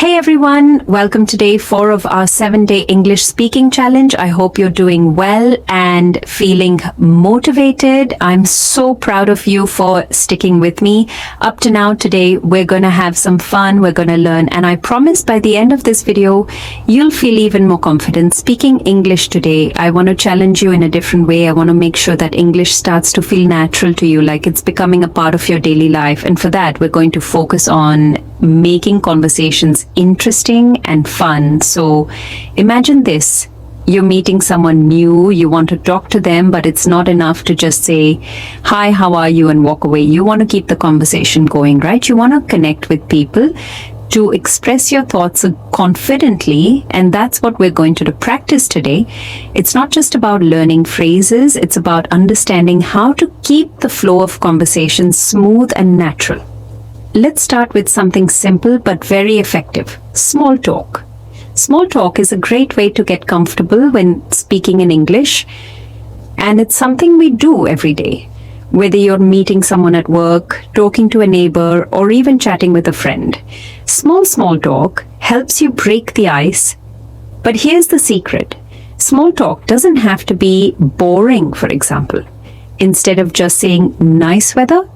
Hey everyone, welcome to day 4 of our 7-day English speaking challenge. I hope you're doing well and feeling motivated. I'm so proud of you for sticking with me. Up to now today, we're going to have some fun, we're going to learn, and I promise by the end of this video, you'll feel even more confident speaking English today. I want to challenge you in a different way. I want to make sure that English starts to feel natural to you, like it's becoming a part of your daily life. And for that, we're going to focus on making conversations interesting and fun. So imagine this. You're meeting someone new, you want to talk to them, but it's not enough to just say, hi, how are you, and walk away. You want to keep the conversation going, right? You want to connect with people, to express your thoughts confidently, and that's what we're going to practice today. It's not just about learning phrases, it's about understanding how to keep the flow of conversation smooth and natural. Let's start with something simple but very effective. Small talk. Small talk is a great way to get comfortable when speaking in English, and it's something we do every day. Whether you're meeting someone at work, talking to a neighbor, or even chatting with a friend. Small talk helps you break the ice. But here's the secret. Small talk doesn't have to be boring, for example. Instead of just saying nice weather,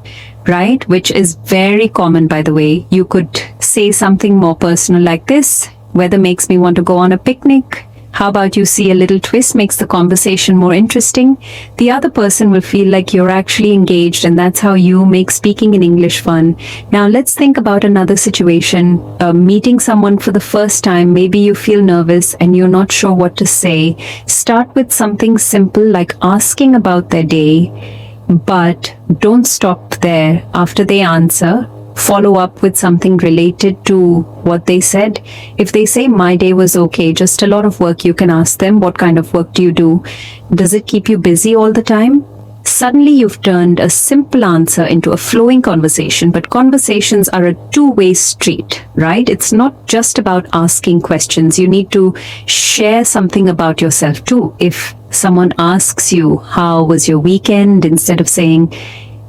right, which is very common by the way, you could say something more personal like this. Weather makes me want to go on a picnic. How about you see a little twist makes the conversation more interesting? The other person will feel like you're actually engaged, and that's how you make speaking in English fun. Now let's think about another situation. Meeting someone for the first time, maybe you feel nervous and you're not sure what to say. Start with something simple like asking about their day, but don't stop there. After they answer, follow up with something related to what they said. If they say my day was okay, just a lot of work, you can ask them, what kind of work do you do? Does it keep you busy all the time? Suddenly you've turned a simple answer into a flowing conversation, but conversations are a two-way street, right? It's not just about asking questions. You need to share something about yourself too. If someone asks you, how was your weekend? Instead of saying,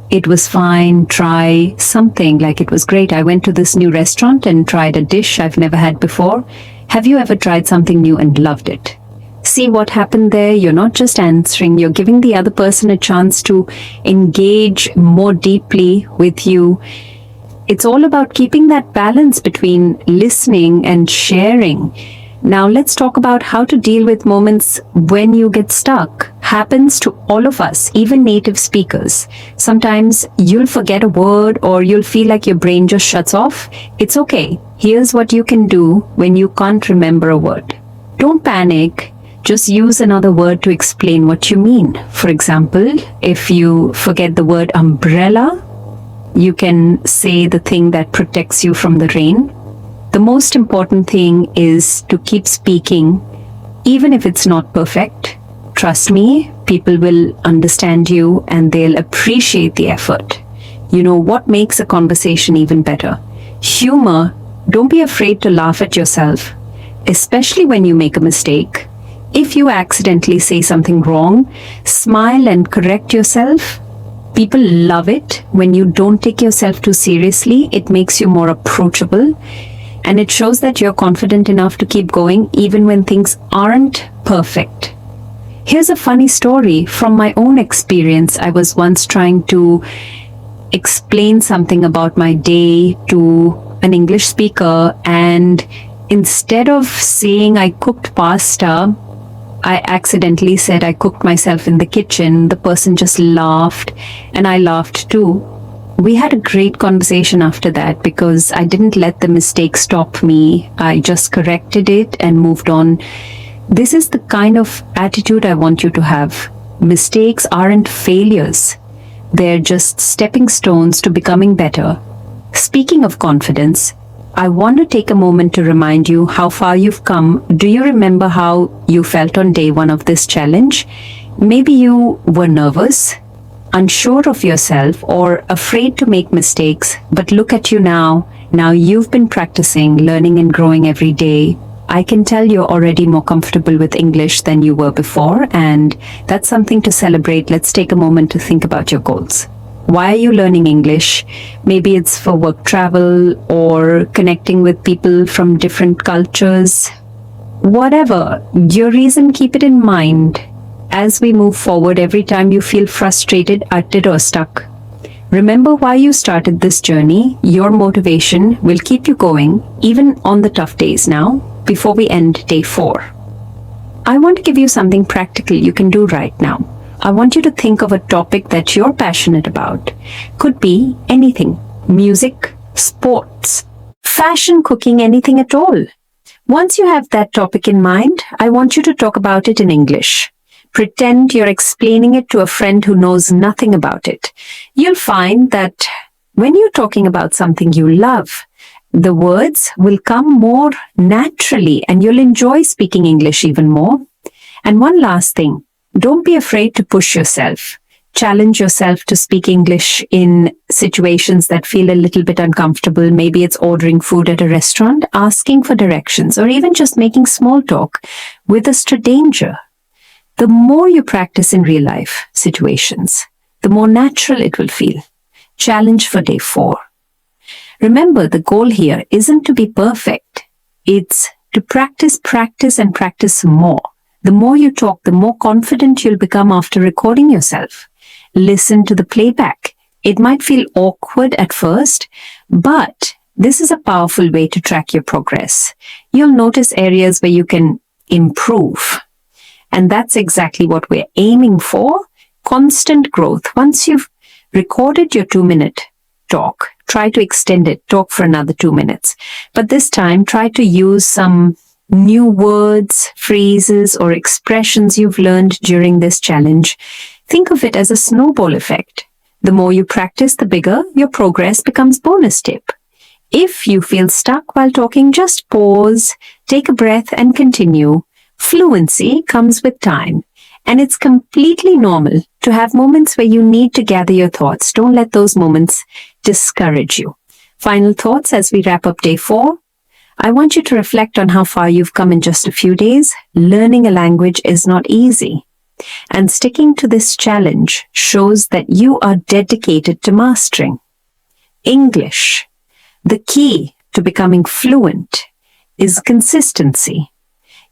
it was fine, try something like it was great. I went to this new restaurant and tried a dish I've never had before. Have you ever tried something new and loved it? See what happened there? You're not just answering, you're giving the other person a chance to engage more deeply with you. It's all about keeping that balance between listening and sharing. Now let's talk about how to deal with moments when you get stuck. Happens to all of us, even native speakers. Sometimes you'll forget a word or you'll feel like your brain just shuts off. It's okay. Here's what you can do when you can't remember a word. Don't panic. Just use another word to explain what you mean. For example, if you forget the word umbrella, you can say the thing that protects you from the rain. The most important thing is to keep speaking, even if it's not perfect. Trust me, people will understand you and they'll appreciate the effort. You know what makes a conversation even better? Humor. Don't be afraid to laugh at yourself, especially when you make a mistake. If you accidentally say something wrong, smile and correct yourself. People love it when you don't take yourself too seriously. It makes you more approachable. And it shows that you're confident enough to keep going even when things aren't perfect. Here's a funny story from my own experience. I was once trying to explain something about my day to an English speaker, and instead of saying I cooked pasta, I accidentally said I cooked myself in the kitchen. The person just laughed, and I laughed too. We had a great conversation after that because I didn't let the mistake stop me. I just corrected it and moved on. This is the kind of attitude I want you to have. Mistakes aren't failures. They're just stepping stones to becoming better. Speaking of confidence, I want to take a moment to remind you how far you've come. Do you remember how you felt on day 1 of this challenge? Maybe you were nervous, unsure of yourself, or afraid to make mistakes, but look at you now. Now you've been practicing, learning and growing every day. I can tell you're already more comfortable with English than you were before, and that's something to celebrate. Let's take a moment to think about your goals. Why are you learning English? Maybe it's for work travel or connecting with people from different cultures. Whatever your reason, keep it in mind as we move forward every time you feel frustrated, uttered, or stuck. Remember why you started this journey. Your motivation will keep you going even on the tough days now, before we end day 4. I want to give you something practical you can do right now. I want you to think of a topic that you're passionate about. Could be anything. Music, sports, fashion, cooking, anything at all. Once you have that topic in mind, I want you to talk about it in English. Pretend you're explaining it to a friend who knows nothing about it. You'll find that when you're talking about something you love, the words will come more naturally and you'll enjoy speaking English even more. And one last thing, don't be afraid to push yourself. Challenge yourself to speak English in situations that feel a little bit uncomfortable. Maybe it's ordering food at a restaurant, asking for directions, or even just making small talk with a stranger. The more you practice in real life situations, the more natural it will feel. Challenge for day 4. Remember, the goal here isn't to be perfect. It's to practice, and practice more. The more you talk, the more confident you'll become after recording yourself. Listen to the playback. It might feel awkward at first, but this is a powerful way to track your progress. You'll notice areas where you can improve. And that's exactly what we're aiming for. Constant growth. Once you've recorded your 2-minute talk, try to extend it. Talk for another 2 minutes. But this time, try to use some new words, phrases, or expressions you've learned during this challenge. Think of it as a snowball effect. The more you practice, the bigger your progress becomes. Bonus tip. If you feel stuck while talking, just pause, take a breath, and continue. Fluency comes with time, and it's completely normal to have moments where you need to gather your thoughts. Don't let those moments discourage you. Final thoughts as we wrap up day 4. I want you to reflect on how far you've come in just a few days. Learning a language is not easy, and sticking to this challenge shows that you are dedicated to mastering English. The key to becoming fluent is consistency,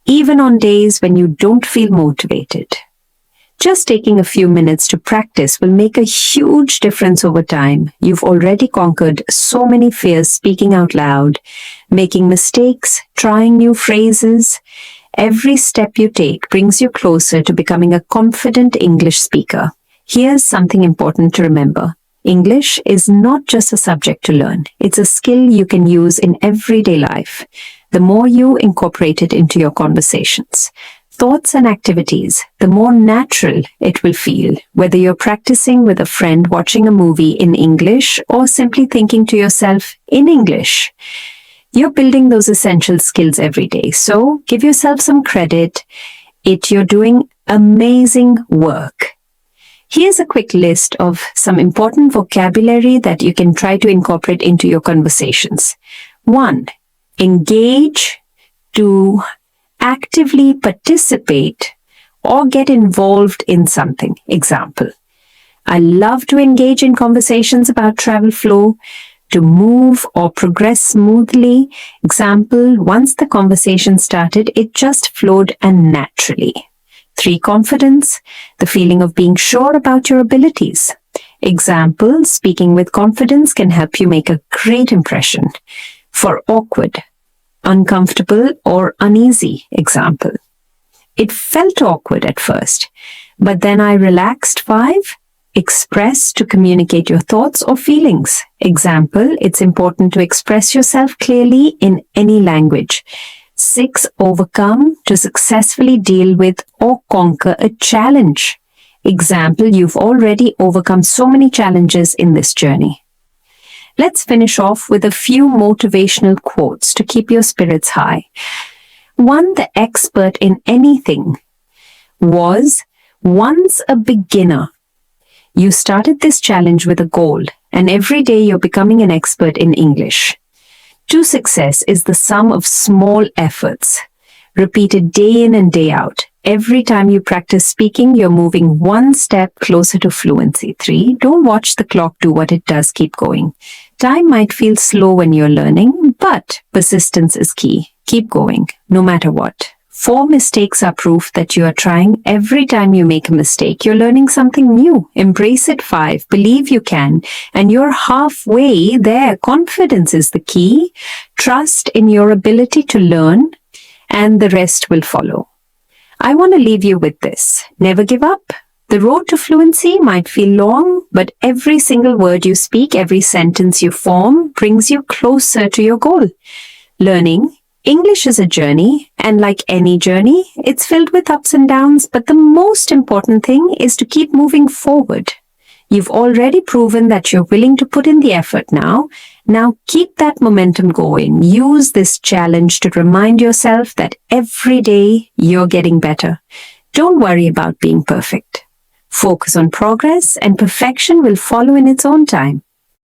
even on days when you don't feel motivated. Just taking a few minutes to practice will make a huge difference over time. You've already conquered so many fears speaking out loud, making mistakes, trying new phrases. Every step you take brings you closer to becoming a confident English speaker. Here's something important to remember. English is not just a subject to learn. It's a skill you can use in everyday life. The more you incorporate it into your conversations, thoughts, and activities, the more natural it will feel, whether you're practicing with a friend, watching a movie in English, or simply thinking to yourself in English. You're building those essential skills every day, so give yourself some credit. You're doing amazing work. Here's a quick list of some important vocabulary that you can try to incorporate into your conversations. 1. Engage, to actively participate or get involved in something. Example, I love to engage in conversations about travel flow, to move or progress smoothly. Example, once the conversation started, it just flowed and naturally. 3. Confidence, the feeling of being sure about your abilities. Example, speaking with confidence can help you make a great impression. For awkward, uncomfortable, or uneasy. Example, it felt awkward at first, but then I relaxed. 5. Express, to communicate your thoughts or feelings. Example, it's important to express yourself clearly in any language. 6. Overcome, to successfully deal with or conquer a challenge. Example, you've already overcome so many challenges in this journey. Let's finish off with a few motivational quotes to keep your spirits high. 1. The expert in anything was once a beginner. You started this challenge with a goal, and every day you're becoming an expert in English. 2. Success is the sum of small efforts, repeated day in and day out. Every time you practice speaking, you're moving one step closer to fluency. 3. Don't watch the clock do what it does. Keep going. Time might feel slow when you're learning, but persistence is key. Keep going, no matter what. 4. Mistakes are proof that you are trying. Every time you make a mistake, you're learning something new. Embrace it. 5. Believe you can, and you're halfway there. Confidence is the key. Trust in your ability to learn, and the rest will follow. I want to leave you with this. Never give up. The road to fluency might feel long, but every single word you speak, every sentence you form, brings you closer to your goal. Learning English is a journey, and like any journey, it's filled with ups and downs, but the most important thing is to keep moving forward. You've already proven that you're willing to put in the effort now. Now keep that momentum going. Use this challenge to remind yourself that every day you're getting better. Don't worry about being perfect. Focus on progress, and perfection will follow in its own time.